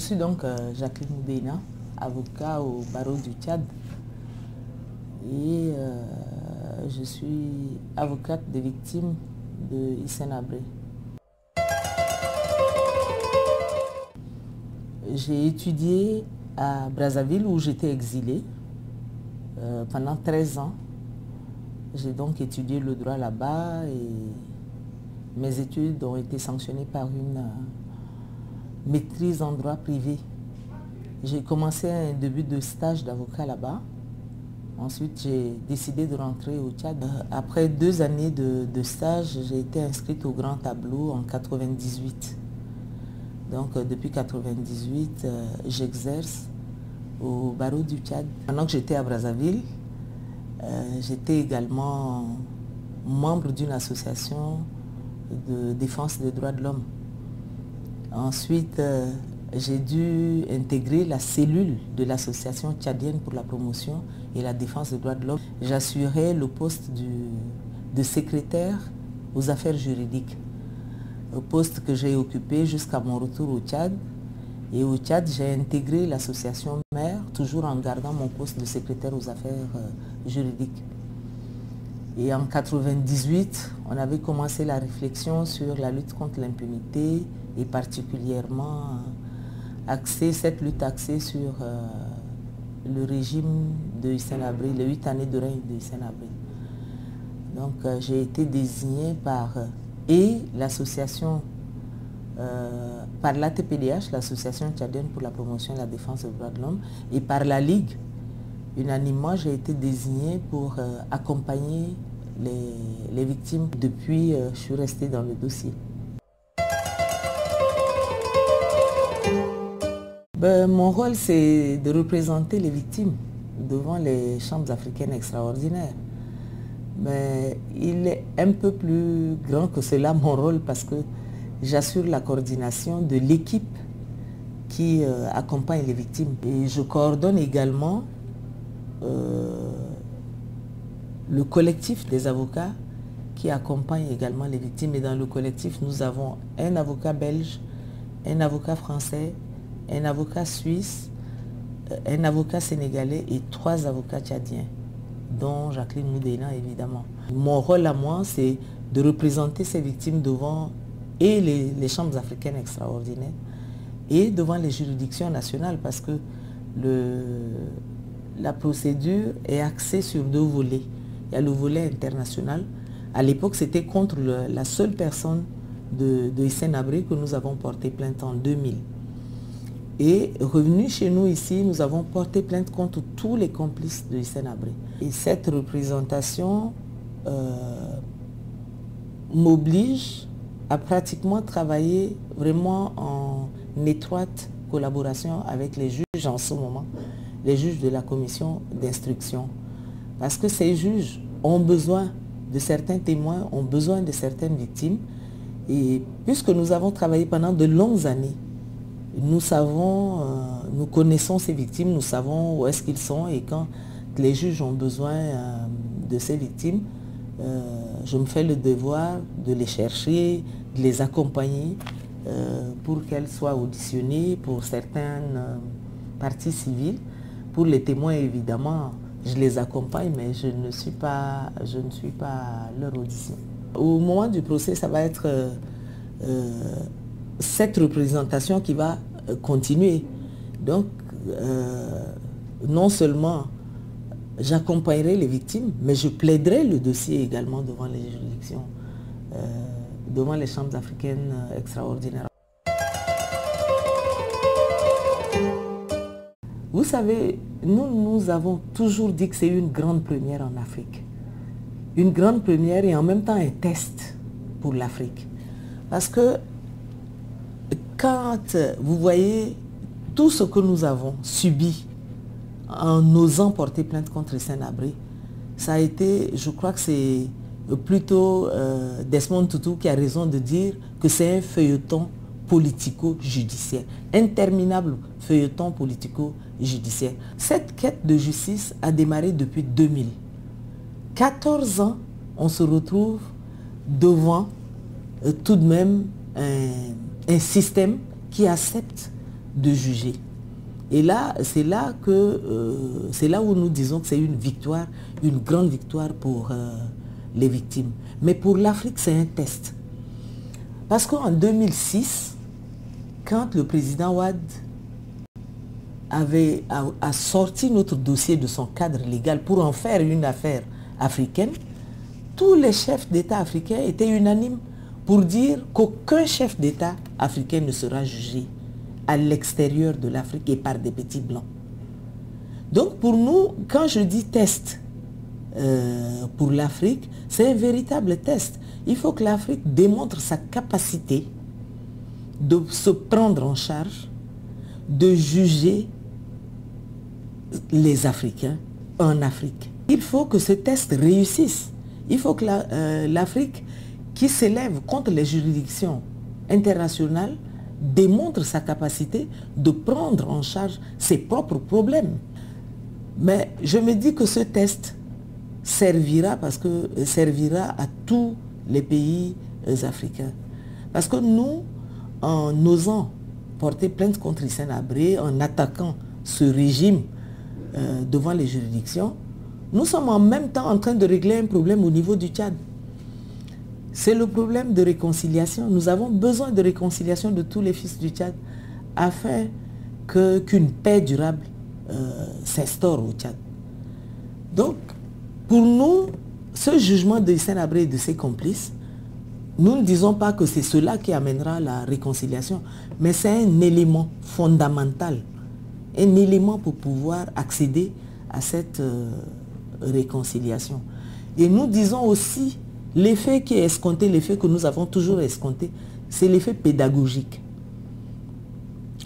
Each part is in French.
suis donc Jacqueline Moudéna, avocat au barreau du Tchad. Et je suis avocate des victimes de Hissène Habré. J'ai étudié à Brazzaville où j'étais exilée pendant 13 ans. J'ai donc étudié le droit là-bas et mes études ont été sanctionnées par une maîtrise en droit privé. J'ai commencé un début de stage d'avocat là-bas. Ensuite, j'ai décidé de rentrer au Tchad. Après 2 années de stage, j'ai été inscrite au Grand Tableau en 1998. Donc, depuis 1998, j'exerce au barreau du Tchad. Pendant que j'étais à Brazzaville, j'étais également membre d'une association de défense des droits de l'homme. Ensuite, j'ai dû intégrer la cellule de l'association tchadienne pour la promotion et la défense des droits de l'homme. J'assurais le poste de secrétaire aux affaires juridiques, un poste que j'ai occupé jusqu'à mon retour au Tchad. Et au Tchad, j'ai intégré l'association mère, toujours en gardant mon poste de secrétaire aux affaires juridiques. Et en 1998, on avait commencé la réflexion sur la lutte contre l'impunité et particulièrement cette lutte axée sur le régime de Hissène Habré, les 8 années de règne de Hissène Habré. Donc j'ai été désignée par l'association, par l'ATPDH, l'association tchadienne pour la promotion et la défense des droits de l'homme, et par la Ligue. Unanimement, j'ai été désignée pour accompagner les victimes. Depuis, je suis restée dans le dossier. Mon rôle, c'est de représenter les victimes devant les chambres africaines extraordinaires. Mais il est un peu plus grand que cela, mon rôle, parce que j'assure la coordination de l'équipe qui accompagne les victimes. Et je coordonne également le collectif des avocats qui accompagne également les victimes. Et dans le collectif, nous avons un avocat belge, un avocat français, un avocat suisse, un avocat sénégalais et 3 avocats tchadiens, dont Jacqueline Moudéna évidemment. Mon rôle à moi, c'est de représenter ces victimes devant les chambres africaines extraordinaires et devant les juridictions nationales, parce que la procédure est axée sur 2 volets. Il y a le volet international. À l'époque, c'était contre la seule personne de Hissène Habré que nous avons porté plainte en 2000. Et revenu chez nous ici, nous avons porté plainte contre tous les complices de Hissène Habré. Et cette représentation m'oblige à pratiquement travailler vraiment en étroite collaboration avec les juges en ce moment, les juges de la commission d'instruction. Parce que ces juges ont besoin de certains témoins, ont besoin de certaines victimes. Et puisque nous avons travaillé pendant de longues années, nous connaissons ces victimes, nous savons où est-ce qu'ils sont, et quand les juges ont besoin de ces victimes, je me fais le devoir de les chercher, de les accompagner pour qu'elles soient auditionnées pour certaines parties civiles. Pour les témoins, évidemment, je les accompagne, mais je ne suis pas leur audition. Au moment du procès, ça va être cette représentation qui va continuer. Donc, non seulement j'accompagnerai les victimes, mais je plaiderai le dossier également devant les juridictions, devant les chambres africaines extraordinaires. Vous savez, nous avons toujours dit que c'est une grande première en Afrique. Une grande première et en même temps un test pour l'Afrique. Parce que quand vous voyez tout ce que nous avons subi en osant porter plainte contre Hissène Habré, ça a été, je crois que c'est plutôt Desmond Tutu qui a raison de dire que c'est un feuilleton politico-judiciaire, interminable feuilleton politico-judiciaire. Cette quête de justice a démarré depuis 2000. 14 ans, on se retrouve devant tout de même un système qui accepte de juger. Et là, c'est là où nous disons que c'est une victoire, une grande victoire pour les victimes. Mais pour l'Afrique, c'est un test. Parce qu'en 2006, quand le président Wade a sorti notre dossier de son cadre légal pour en faire une affaire africaine, tous les chefs d'État africains étaient unanimes pour dire qu'aucun chef d'État africain ne sera jugé à l'extérieur de l'Afrique et par des petits blancs. Donc pour nous, quand je dis test pour l'Afrique, c'est un véritable test. Il faut que l'Afrique démontre sa capacité de se prendre en charge, de juger les Africains en Afrique. Il faut que ce test réussisse. Il faut que l'Afrique, qui s'élève contre les juridictions internationales, démontre sa capacité de prendre en charge ses propres problèmes. Mais je me dis que ce test servira à tous les pays africains. Parce que nous, en osant porter plainte contre Hissène Habré, en attaquant ce régime devant les juridictions, nous sommes en même temps en train de régler un problème au niveau du Tchad. C'est le problème de réconciliation. Nous avons besoin de réconciliation de tous les fils du Tchad afin qu'une paix durable s'instaure au Tchad. Donc, pour nous, ce jugement de Hissène Habré et de ses complices, nous ne disons pas que c'est cela qui amènera la réconciliation, mais c'est un élément fondamental, un élément pour pouvoir accéder à cette réconciliation. Et nous disons aussi, l'effet qui est escompté, l'effet que nous avons toujours escompté, c'est l'effet pédagogique.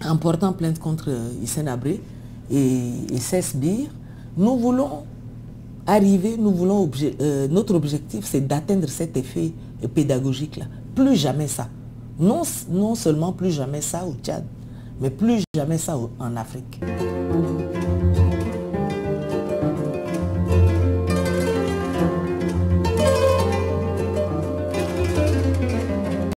En portant plainte contre Hissène Habré et ses sbires, nous voulons arriver, notre objectif c'est d'atteindre cet effet pédagogique-là. Plus jamais ça. Non seulement plus jamais ça au Tchad, mais plus jamais ça en Afrique.